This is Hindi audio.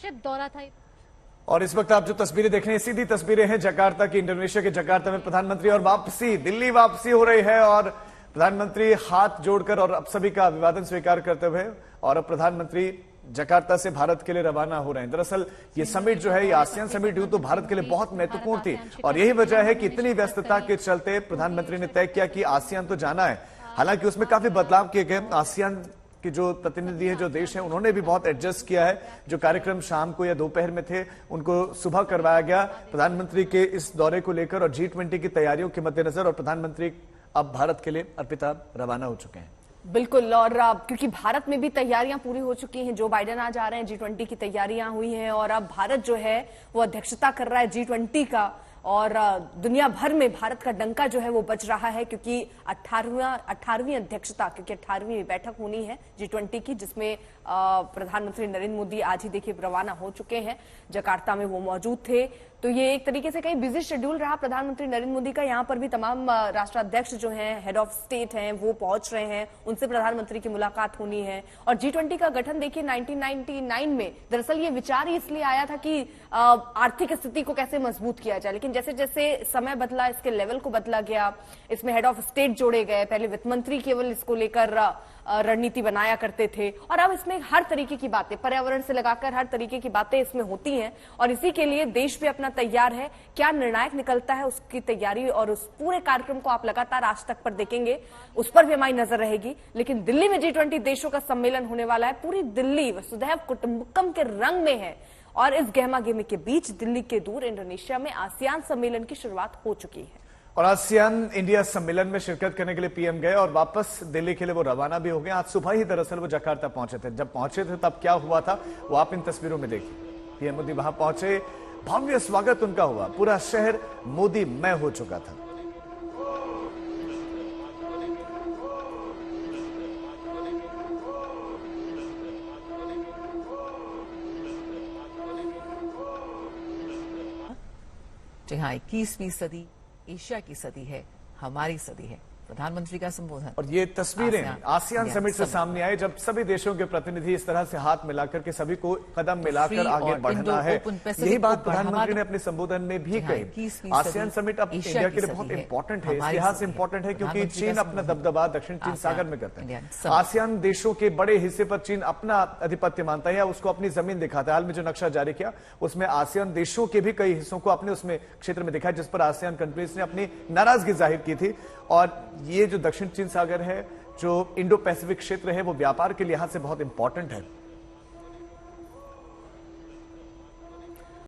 शिप दौरा था। और इस वक्त आप जो तस्वीरें देख रहे हैं सीधी तस्वीरें हैं जकार्ता की, इंडोनेशिया के जकार्ता में प्रधानमंत्री और वापसी दिल्ली वापसी हो रही है और प्रधानमंत्री हाथ जोड़कर और अब सभी का अभिवादन स्वीकार करते हुए और अब प्रधानमंत्री जकार्ता से भारत के लिए रवाना हो रहे हैं। दरअसल ये समिट जो है, ये आसियान समिट यूं तो भारत के लिए बहुत महत्वपूर्ण थी और यही वजह है कि इतनी व्यस्तता के चलते प्रधानमंत्री ने तय किया कि आसियान तो जाना है। हालांकि उसमें काफी बदलाव किए गए। आसियान कि जो प्रतिनिधि है, जो देश है, उन्होंने भी बहुत एडजस्ट किया है। जो कार्यक्रम शाम को या दोपहर में थे उनको सुबह करवाया गया प्रधानमंत्री के इस दौरे को लेकर और G20 की तैयारियों के मद्देनजर। और प्रधानमंत्री अब भारत के लिए अर्पिता रवाना हो चुके हैं। बिल्कुल, और क्योंकि भारत में भी तैयारियां पूरी हो चुकी हैं, जो बाइडेन आज आ रहे हैं, G20 की तैयारियां हुई हैं और अब भारत जो है वो अध्यक्षता कर रहा है G20 का। और दुनिया भर में भारत का डंका जो है वो बज रहा है क्योंकि 18वीं अध्यक्षता, क्योंकि 18वीं बैठक होनी है G20 की, जिसमें प्रधानमंत्री नरेंद्र मोदी आज ही देखिए रवाना हो चुके हैं। जकार्ता में वो मौजूद थे, तो ये एक तरीके से कहीं बिजी शेड्यूल रहा प्रधानमंत्री नरेंद्र मोदी का। यहाँ पर भी तमाम राष्ट्राध्यक्ष जो हैं, हेड ऑफ स्टेट हैं, वो पहुंच रहे हैं, उनसे प्रधानमंत्री की मुलाकात होनी है। और G20 का गठन देखिए 1999 में दरअसल ये विचार ही इसलिए आया था कि आर्थिक स्थिति को कैसे मजबूत किया जाए, लेकिन जैसे जैसे समय बदला, इसके लेवल को बदला गया, इसमें हेड ऑफ स्टेट जोड़े गए। पहले वित्त मंत्री केवल इसको लेकर रणनीति बनाया करते थे और अब इसमें हर तरीके की बातें, पर्यावरण से लगाकर हर तरीके की बातें इसमें होती हैं और इसी के लिए देश भी अपना तैयार है। क्या निर्णायक निकलता है उसकी तैयारी और उस पूरे कार्यक्रम को आप लगातार आज तक पर देखेंगे, उस पर भी हमारी नजर रहेगी। लेकिन दिल्ली में G20 देशों का सम्मेलन होने वाला है। पूरी दिल्ली वसुधैव कुटुंबकम के रंग में है और इस गहमा गहमी के बीच दिल्ली के दूर इंडोनेशिया में आसियान सम्मेलन की शुरुआत हो चुकी है। और आसियान इंडिया सम्मेलन में शिरकत करने के लिए पीएम गए और वापस दिल्ली के लिए वो रवाना भी हो गए। आज सुबह ही दरअसल वो जकार्ता पहुंचे थे। जब पहुंचे थे तब क्या हुआ था वो आप इन तस्वीरों में देखिए। पीएम मोदी वहां पहुंचे, भव्य स्वागत उनका हुआ, पूरा शहर मोदीमय हो चुका था। जी हाँ, 21वीं सदी एशिया की सदी है, हमारी सदी है। प्रधानमंत्री का संबोधन और ये तस्वीरें आसियान समिट से सामने आए जब सभी देशों के प्रतिनिधि इस तरह से हाथ मिलाकर के सभी को कदम मिलाकर आगे बढ़ना है। यही बात प्रधानमंत्री ने अपने संबोधन में भी कही। आसियान समिट अब इंडिया के लिए बहुत इंपॉर्टेंट है, इस लिहाज से इंपॉर्टेंट है क्योंकि चीन अपना दबदबा दक्षिण चीन सागर में करता है। आसियान देशों के बड़े हिस्से पर चीन अपना आधिपत्य मानता है या उसको अपनी जमीन दिखाता है। हाल में जो नक्शा जारी किया उसमें आसियान देशों के भी कई हिस्सों को अपने उसमें क्षेत्र में दिखाया, जिस पर आसियान कंट्रीज ने अपनी नाराजगी जाहिर की थी। और ये जो दक्षिण चीन सागर है, जो इंडो पैसिफिक क्षेत्र है, वो व्यापार के लिहाज से बहुत इंपॉर्टेंट है।